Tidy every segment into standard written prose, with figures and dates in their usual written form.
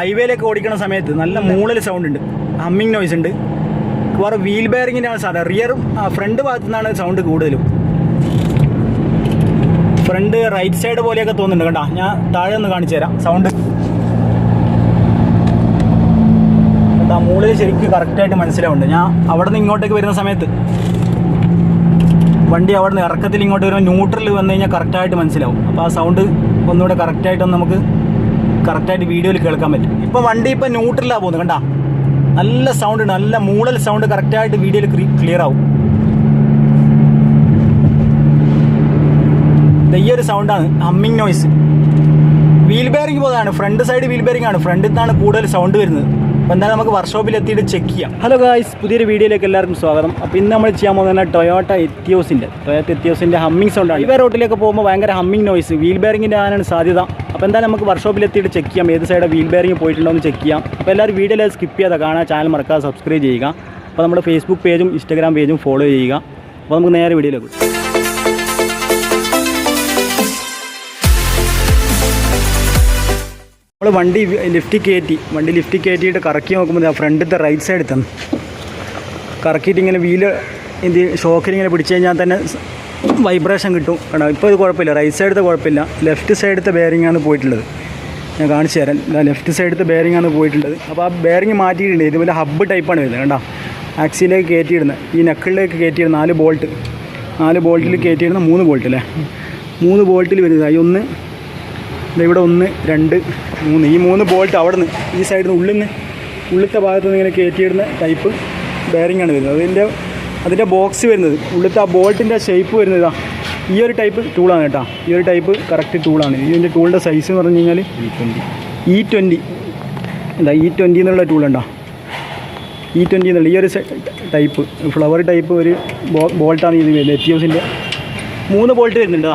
ഹൈവേയിലേക്ക് ഓടിക്കുന്ന സമയത്ത് നല്ല മൂളൽ സൗണ്ട് ഉണ്ട്, ഹമ്മിങ് നോയ്സ് ഉണ്ട്. വേറെ വീൽ ബെയറിങ്ങിൻ്റെ ആണ് സാധനം. റിയറും ഫ്രണ്ട് ഭാഗത്തു നിന്നാണ് സൗണ്ട് കൂടുതലും. ഫ്രണ്ട് റൈറ്റ് സൈഡ് പോലെയൊക്കെ തോന്നുന്നുണ്ട്. കണ്ടാ, ഞാൻ താഴെ ഒന്ന് കാണിച്ചു തരാം. സൗണ്ട് കണ്ടാ, മൂളിൽ ശരിക്കും കറക്റ്റായിട്ട് മനസ്സിലാവുന്നുണ്ട്. ഞാൻ അവിടെ നിന്ന് ഇങ്ങോട്ടേക്ക് വരുന്ന സമയത്ത് വണ്ടി അവിടെ നിന്ന് ഇറക്കത്തിൽ ഇങ്ങോട്ട് വരുമ്പോൾ ന്യൂട്രൽ വന്നു കഴിഞ്ഞാൽ കറക്റ്റായിട്ട് മനസ്സിലാവും. അപ്പോൾ ആ സൗണ്ട് ഒന്നുകൂടെ കറക്റ്റായിട്ടൊന്ന് നമുക്ക് കറക്റ്റായിട്ട് വീഡിയോയിൽ കേൾക്കാൻ പറ്റും. ഇപ്പോൾ വണ്ടി ഇപ്പോൾ ന്യൂട്രലാണ് പോകുന്നത്. കണ്ടാ, നല്ല സൗണ്ട് ഉണ്ട്, നല്ല മൂളൽ സൗണ്ട് കറക്റ്റായിട്ട് വീഡിയോയിൽ ക്ലിയർ ആവും. ഈ ഒരു സൗണ്ടാണ് ഹമ്മിങ് നോയ്സ്. വീൽ ബെയറിംഗ് പോലെയാണ്, ഫ്രണ്ട് സൈഡ് വീൽ ബെയറിംഗ് ആണ്, ഫ്രണ്ടിൽ നിന്നാണ് കൂടുതൽ സൗണ്ട് വരുന്നത്. അപ്പോൾ എന്തായാലും നമുക്ക് വർക്ക്ഷോപ്പിൽ എത്തിയിട്ട് ചെക്ക് ചെയ്യാം. ഹലോ ഗായ്സ്, പുതിയൊരു വീഡിയോയിലേക്ക് എല്ലാവർക്കും സ്വാഗതം. അപ്പോൾ ഇന്ന് നമ്മൾ ചെയ്യാൻ പോകുന്നത് ടൊയോട്ട എത്തിയോസിൻ്റെ ഹമ്മിങ് സൗണ്ടാണ്. ഹൈവേ റോട്ടിലേക്ക് പോകുമ്പോൾ ഭയങ്കര ഹമ്മിങ് നോയ്സ്, വീൽ ബെയറിങ്ങിൻ്റെ ആകാനാണ് സാധ്യത. അപ്പോൾ എന്തായാലും നമുക്ക് വർക്ക്ഷോപ്പിൽ എത്തിയിട്ട് ചെക്ക് ചെയ്യാം, ഏത് സൈഡ് വീൽ ബെയറിംഗ് പോയിട്ടുണ്ടോ എന്ന് ചെക്ക് ചെയ്യാം. അപ്പോൾ എല്ലാവരും വീഡിയോയിൽ സ്കിപ്പ് ചെയ്യാതെ കാണാൻ, ചാനൽ മറക്കാതെ സബ്സ്ക്രൈബ് ചെയ്യുക. അപ്പോൾ നമ്മുടെ ഫേസ്ബുക്ക് പേജും ഇൻസ്റ്റാഗ്രാം പേജും ഫോളോ ചെയ്യുക. അപ്പോൾ നമുക്ക് നേരെ വീഡിയോയിലേക്ക്. നമ്മൾ വണ്ടി ലിഫ്റ്റിൽ കയറ്റിയിട്ട് കറക്കി നോക്കുമ്പോൾ ആ ഫ്രണ്ടിലത്തെ റൈറ്റ് സൈഡിൽ തന്നെ കറക്കിയിട്ട് ഇങ്ങനെ വീല് ഷോക്കിൽ ഇങ്ങനെ പിടിച്ച് കഴിഞ്ഞാൽ തന്നെ വൈബ്രേഷൻ കിട്ടും. കേട്ടോ, ഇപ്പോൾ ഇത് കുഴപ്പമില്ല, റൈറ്റ് സൈഡത്തെ കുഴപ്പമില്ല. ലെഫ്റ്റ് സൈഡത്തെ ബെയറിംഗ് ആണ് പോയിട്ടുള്ളത്. ഞാൻ കാണിച്ചു തരാം. ലെഫ്റ്റ് സൈഡത്തെ ബെയറിംഗ് ആണ് പോയിട്ടുള്ളത്. അപ്പോൾ ആ ബെയറിംഗ് മാറ്റിയിട്ടുണ്ട്. ഇതുപോലെ ഹബ്ബ് ടൈപ്പാണ് വരുന്നത്. കണ്ടോ, ആക്സിലേക്ക് കയറ്റിയിടുന്നത്, ഈ നെക്കിളിലേക്ക് കയറ്റിയിടുന്ന 4 ബോൾട്ടിൽ കയറ്റിയിടുന്ന 3 ബോൾട്ട് അല്ലേ, 3 ബോൾട്ടിൽ വരുന്നതായി. ഒന്ന് ഇവിടെ 1, 2, 3, ഈ 3 ബോൾട്ട് അവിടെ നിന്ന് ഈ സൈഡിൽ നിന്ന് ഉള്ളിലത്തെ ഭാഗത്ത് നിന്ന് ഇങ്ങനെ കയറ്റിയിടുന്ന ടൈപ്പ് ബെയറിംഗ് ആണ് വരുന്നത്. അതിൻ്റെ ബോക്സ് വരുന്നത്, ഉള്ളിലത്തെ ആ ബോൾട്ടിൻ്റെ ഷേപ്പ് വരുന്നത് ഈ ഒരു ടൈപ്പ് ടൂളാണ് കേട്ടോ. ഈ ഒരു ടൈപ്പ് കറക്റ്റ് ടൂളാണ്. ഇതിൻ്റെ ടൂളിൻ്റെ സൈസ് എന്ന് പറഞ്ഞു കഴിഞ്ഞാൽ E20 എന്താ E20 എന്നുള്ള ടൂളുണ്ടോ, E20 എന്നുള്ള ഈ ഒരു ടൈപ്പ് ഫ്ലവർ ടൈപ്പ് ഒരു ബോൾട്ടാണ് ഇത് വരുന്നത്. എത്തിയോസിൻ്റെ 3 ബോൾട്ട് വരുന്നുണ്ട്.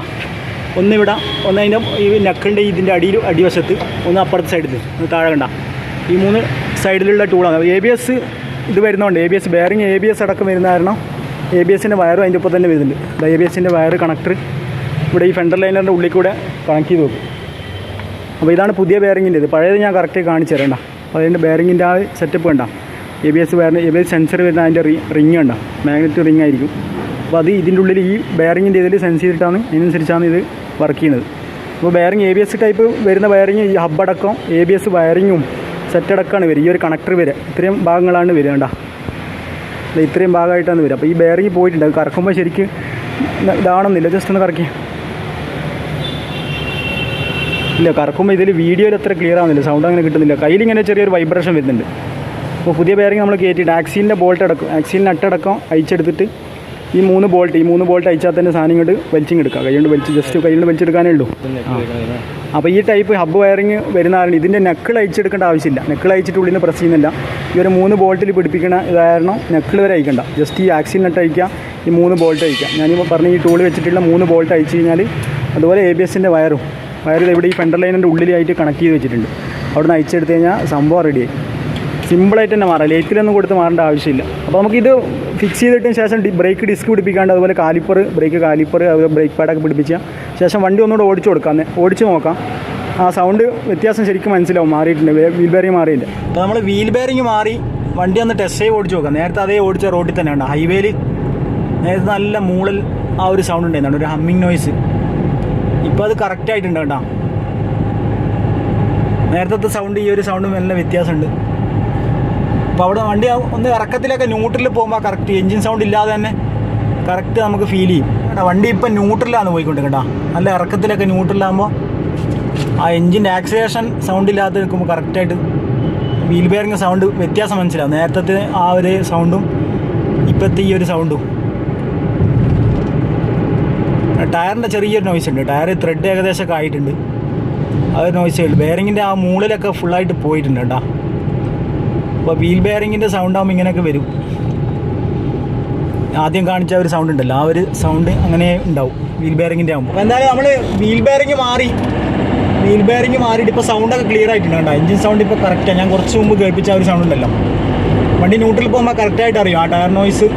ഒന്നിവിടെ, ഒന്ന് അതിൻ്റെ ഈ നെക്കിൻ്റെ ഇതിൻ്റെ അടിവശത്ത്, ഒന്ന് അപ്പുറത്തെ സൈഡിൽ, ഒന്ന് താഴെ കണ്ട. ഈ 3 സൈഡിലുള്ള ടൂളാണ്. ABS ഇത് വരുന്നതുകൊണ്ട്, ABS ബെയറിങ് ABS അടക്കം വരുന്ന കാരണം ABSൻ്റെ വയറും അതിൻ്റെ ഒപ്പം തന്നെ വരുന്നുണ്ട്. ABSൻ്റെ വയർ കണക്ടർ ഇവിടെ ഈ ഫെൻഡർ ലൈനറിൻ്റെ ഉള്ളിൽ കൂടെ കണക്ട് ചെയ്ത് വെക്കും. അപ്പോൾ ഇതാണ് പുതിയ ബെയറിങ്ങിൻ്റെ. ഇത് പഴയത് ഞാൻ കറക്റ്റ് കാണിച്ചു തരേണ്ട. അപ്പോൾ അതിൻ്റെ ബെയറിങ്ങിൻ്റെ ആ സെറ്റപ്പ് കണ്ട, ABS വയറിന് ABS സെൻസർ വരുന്ന അതിൻ്റെ റിങ് കണ്ട, മാഗ്നറ്റ് റിങ് ആയിരിക്കും. അപ്പോൾ അത് ഇതിൻ്റെ ഉള്ളിൽ ഈ ബെയറിങ്ങിൻ്റെ ഇതിൽ സെൻസ് ചെയ്തിട്ടാണ്, അതിനനുസരിച്ചാണ് ഇത് വർക്ക് ചെയ്യുന്നത്. അപ്പോൾ ബെയറിങ് ABS ടൈപ്പ് വരുന്ന ബെയറിങ് ഈ ഹബ്ബടക്കം ABS വയറിങ്ങും സെറ്റടക്കമാണ് വരിക. ഈ ഒരു കണക്ടർ വരിക, ഇത്രയും ഭാഗങ്ങളാണ് വരിക. കണ്ട, ഇത്രയും ഭാഗമായിട്ടാണ് വരിക. അപ്പോൾ ഈ ബെയറിങ് പോയിട്ടുണ്ട്. അത് കറക്കുമ്പോൾ ശരിക്കും ഇതാണെന്നില്ല, ജസ്റ്റ് ഒന്ന് കറക്കി ഇല്ല, കറക്കുമ്പോൾ ഇതിൽ വീഡിയോയിൽ അത്ര ക്ലിയർ ആവുന്നില്ല, സൗണ്ട് അങ്ങനെ കിട്ടുന്നില്ല. കയ്യിലിങ്ങനെ ചെറിയൊരു വൈബ്രേഷൻ വരുന്നുണ്ട്. അപ്പോൾ പുതിയ ബെയറിങ് നമ്മൾ കയറ്റിയിട്ട് ആക്സിലിൻ്റെ ബോൾട്ട് അടക്കം, ആക്സിലിൻ്റെ നട്ടടക്കം അയച്ചെടുത്തിട്ട് ഈ 3 ബോൾട്ട് അയച്ചാൽ തന്നെ സാധനം ഇങ്ങോട്ട് വലിച്ചിങ്ങെടുക്കുക. കൈകൊണ്ട് വലിച്ചെടുക്കാനേ ഉള്ളൂ. അപ്പോൾ ഈ ടൈപ്പ് ഹബ്ബ് വയറിങ് വരുന്ന കാരണം ഇതിൻ്റെ നെക്കിൾ അയച്ചെടുക്കേണ്ട ആവശ്യമില്ല. നെക്കിൾ അയച്ചിട്ട് ഉള്ളിൽ നിന്ന് പ്രസ് ചെയ്യുന്നില്ല. ഈ ഒരു 3 ബോൾട്ടിൽ പിടിപ്പിക്കണ ഇതാരണം നെക്കിൾ വരെ അയക്കണ്ട. ജസ്റ്റ് ഈ ആക്സിൽ നട്ട് അയക്കുക, ഈ 3 ബോൾട്ട് അയക്കുക. ഞാനിപ്പോൾ പറഞ്ഞ ഈ ടൂൾ വെച്ചിട്ടുള്ള 3 ബോൾട്ട് അയച്ചു കഴിഞ്ഞാൽ, അതുപോലെ ABSൻ്റെ വയർ ഇവിടെ ഈ ഫെൻഡർ ലൈനിൻ്റെ ഉള്ളിലായിട്ട് കണക്ട് ചെയ്ത് വെച്ചിട്ടുണ്ട്. അവിടെ നിന്ന് അയച്ചെടുത്ത് കഴിഞ്ഞാൽ സംഭവം റെഡിയായി. സിമ്പിളായിട്ട് തന്നെ മാറാം, ലേറ്റിലൊന്നും കൊടുത്ത് മാറേണ്ട ആവശ്യമില്ല. അപ്പോൾ നമുക്കിത് ഫിക്സ് ചെയ്തിട്ടതിന് ശേഷം ബ്രേക്ക് ഡിസ്ക് പിടിപ്പിക്കാണ്ട്, അതുപോലെ ബ്രേക്ക് കാലിപ്പർ, അതുപോലെ ബ്രേക്ക് പാഡൊക്കെ പിടിപ്പിച്ച ശേഷം വണ്ടി ഒന്നുകൂടെ ഓടിച്ച് നോക്കാം. ആ സൗണ്ട് വ്യത്യാസം ശരിക്കും മനസ്സിലാവും, മാറിയിട്ടുണ്ട്, വീൽ ബെയറിങ് മാറിയില്ല. അപ്പോൾ നമ്മൾ വീൽ ബെയറിങ് മാറി വണ്ടി ഒന്ന് ടെസ്റ്റ് ചെയ്ത് ഓടിച്ച് നോക്കാം. നേരത്തെ അതേ ഓടിച്ച റോഡിൽ തന്നെ ഉണ്ട്, ഹൈവേയിൽ നേരത്തെ നല്ല മൂളൽ ആ ഒരു സൗണ്ട് ഉണ്ടായിരുന്നു, ഒരു ഹമ്മിങ് നോയ്സ്. ഇപ്പോൾ അത് കറക്റ്റായിട്ടുണ്ട് കേട്ടോ. നേരത്തെ സൗണ്ട് ഈ ഒരു സൗണ്ടും നല്ല വ്യത്യാസമുണ്ട്. അപ്പോൾ അവിടെ വണ്ടി ഒന്ന് ഇറക്കത്തിലൊക്കെ ന്യൂട്രലിൽ പോകുമ്പോൾ കറക്റ്റ് എൻജിൻ സൗണ്ട് ഇല്ലാതെ തന്നെ കറക്റ്റ് നമുക്ക് ഫീൽ ചെയ്യും കേട്ടോ. വണ്ടി ഇപ്പം ന്യൂട്രലാണ് പോയിക്കൊണ്ട് കേട്ടോ. നല്ല ഇറക്കത്തിലൊക്കെ ന്യൂട്രലാകുമ്പോൾ ആ എൻജിൻ്റെ ആക്സിലേഷൻ സൗണ്ട് ഇല്ലാതെ നിൽക്കുമ്പോൾ കറക്റ്റായിട്ട് വീൽ ബെയറിങ് സൗണ്ട് വ്യത്യാസം മനസ്സിലാവും. നേരത്തെ ആ ഒരു സൗണ്ടും ഇപ്പോഴത്തെ ഈ ഒരു സൗണ്ടും. ടയറിൻ്റെ ചെറിയൊരു നോയ്സ് ഉണ്ട്. ടയർ ത്രെഡ് ഏകദേശമൊക്കെ ആയിട്ടുണ്ട്, അത് നോയ്സേ ഉള്ളൂ. ബെയറിങ്ങിൻ്റെ ആ മൂളിലൊക്കെ ഫുള്ളായിട്ട് പോയിട്ടുണ്ട് കേട്ടോ. അപ്പോൾ വീൽ ബെയറിങ്ങിൻ്റെ സൗണ്ട് ആകുമ്പോൾ ഇങ്ങനെയൊക്കെ വരും. ആദ്യം കാണിച്ച ഒരു സൗണ്ട് ഉണ്ടല്ലോ, ആ ഒരു സൗണ്ട് അങ്ങനെ ഉണ്ടാവും വീൽ ബെയറിങ്ങിൻ്റെ ആകുമ്പോൾ. അപ്പോൾ എന്തായാലും നമ്മൾ വീൽ ബെയറിങ് മാറിയിട്ട് ഇപ്പോൾ സൗണ്ടൊക്കെ ക്ലിയർ ആയിട്ടുണ്ട് കേട്ടോ. എഞ്ചിൻ സൗണ്ട് ഇപ്പോൾ കറക്റ്റാണ്. ഞാൻ കുറച്ച് മുമ്പ് കേൾപ്പിച്ച ഒരു സൗണ്ട് ഉണ്ടല്ലോ, വണ്ടി ന്യൂട്രലിൽ പോകുമ്പോൾ കറക്റ്റായിട്ട് അറിയും ആ ടയർ നോയ്സ്.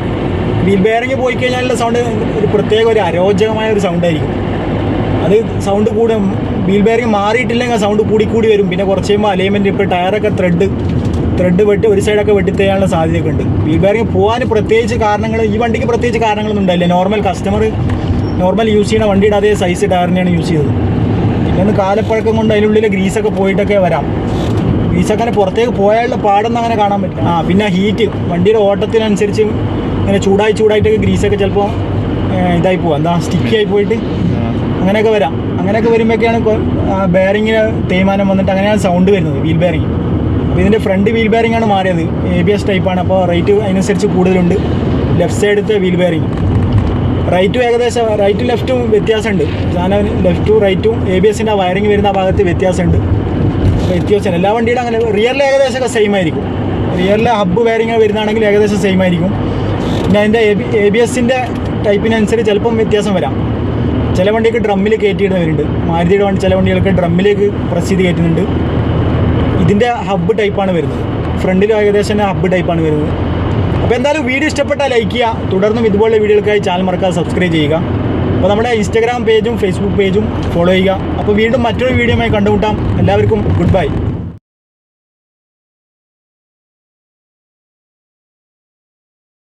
വീൽ ബെയറിങ് പോയി കഴിഞ്ഞാലുള്ള സൗണ്ട് ഒരു പ്രത്യേക ഒരു അരോചകമായ ഒരു സൗണ്ടായിരിക്കും. അത് സൗണ്ട് കൂടും. വീൽ ബെയറിംഗ് മാറിയിട്ടില്ലെങ്കിൽ സൗണ്ട് കൂടി വരും. പിന്നെ കുറച്ച് കഴിയുമ്പോൾ അലൈൻമെൻറ്റ് ഇപ്പോൾ ടയറൊക്കെ ത്രെഡ് വെട്ടി ഒരു സൈഡൊക്കെ വെട്ടിത്തരാനുള്ള സാധ്യതയൊക്കെ ഉണ്ട്. വീൽ ബെയറിംഗ് പോകാൻ പ്രത്യേകിച്ച് കാരണങ്ങൾ ഈ വണ്ടിക്ക് പ്രത്യേകിച്ച് കാരണങ്ങളൊന്നും ഉണ്ടായില്ല. നോർമൽ യൂസ് ചെയ്യുന്ന വണ്ടിയുടെ അതേ സൈസ് ടയറിനെയാണ് യൂസ് ചെയ്തത്. പിന്നെ ഒന്ന് കാലപ്പഴക്കം കൊണ്ട് അതിനുള്ളിൽ ഗ്രീസൊക്കെ പോയിട്ടൊക്കെ വരാം. ഗ്രീസൊക്കെ അങ്ങനെ പുറത്തേക്ക് പോയാലുള്ള പാടൊന്നും അങ്ങനെ കാണാൻ പറ്റില്ല. പിന്നെ ഹീറ്റ് വണ്ടിയുടെ ഓട്ടത്തിനനുസരിച്ച് ഇങ്ങനെ ചൂടായിട്ടൊക്കെ ഗ്രീസൊക്കെ ചിലപ്പോൾ ഇതായി പോവാം, സ്റ്റിക്കി ആയി പോയിട്ട് അങ്ങനെയൊക്കെ വരാം. അങ്ങനെയൊക്കെ വരുമ്പോഴൊക്കെയാണ് ബെയറിങ്ങിന് തേയ്മാനം വന്നിട്ട് അങ്ങനെയാണ് സൗണ്ട് വരുന്നത് വീൽ ബെയറിങ്. അപ്പോൾ ഇതിൻ്റെ ഫ്രണ്ട് വീൽ ബെയറിംഗ് ആണ് മാറിയത്, ABS ടൈപ്പാണ്. അപ്പോൾ റേറ്റ് അതിനനുസരിച്ച് കൂടുതലുണ്ട്. ലെഫ്റ്റ് സൈഡത്തെ വീൽ ബെയറിങ് റൈറ്റും ലെഫ്റ്റും വ്യത്യാസമുണ്ട്. സാധനം ലെഫ്റ്റും റൈറ്റും ABSൻ്റെ വയറിങ് വരുന്ന ഭാഗത്ത് വ്യത്യാസമുണ്ട്. എല്ലാ വണ്ടിയുടെ അങ്ങനെ റിയറിൽ ഏകദേശമൊക്കെ സെയിം ആയിരിക്കും. റിയറിലെ ഹബ്ബ് വയറിങ് വരുന്നതാണെങ്കിൽ ഏകദേശം സെയിം ആയിരിക്കും. പിന്നെ അതിൻ്റെ ABSൻ്റെ ടൈപ്പിനനുസരിച്ച് ചിലപ്പം വ്യത്യാസം വരാം. ചില വണ്ടിക്ക് ഡ്രമ്മിൽ കയറ്റിയിടുന്നവരുണ്ട്. മാരുതിയുടെ വണ്ടി ചില വണ്ടികൾക്ക് ഡ്രമ്മിലേക്ക് പ്രസ് ചെയ്ത് കയറ്റുന്നുണ്ട്. ഇതിൻ്റെ ഹബ്ബ് ടൈപ്പാണ് വരുന്നത്. ഫ്രണ്ടിലും ഏകദേശം തന്നെ ഹബ്ബ് ടൈപ്പാണ് വരുന്നത്. അപ്പോൾ എന്തായാലും വീഡിയോ ഇഷ്ടപ്പെട്ടാൽ ലൈക്ക് ചെയ്യുക. തുടർന്നും ഇതുപോലുള്ള വീഡിയോകൾക്കായി ചാനൽ മറക്കാതെ സബ്സ്ക്രൈബ് ചെയ്യുക. അപ്പോൾ നമ്മുടെ ഇൻസ്റ്റാഗ്രാം പേജും ഫേസ്ബുക്ക് പേജും ഫോളോ ചെയ്യുക. അപ്പോൾ വീണ്ടും മറ്റൊരു വീഡിയോയുമായി കണ്ടുമുട്ടാം. എല്ലാവർക്കും ഗുഡ് ബൈ.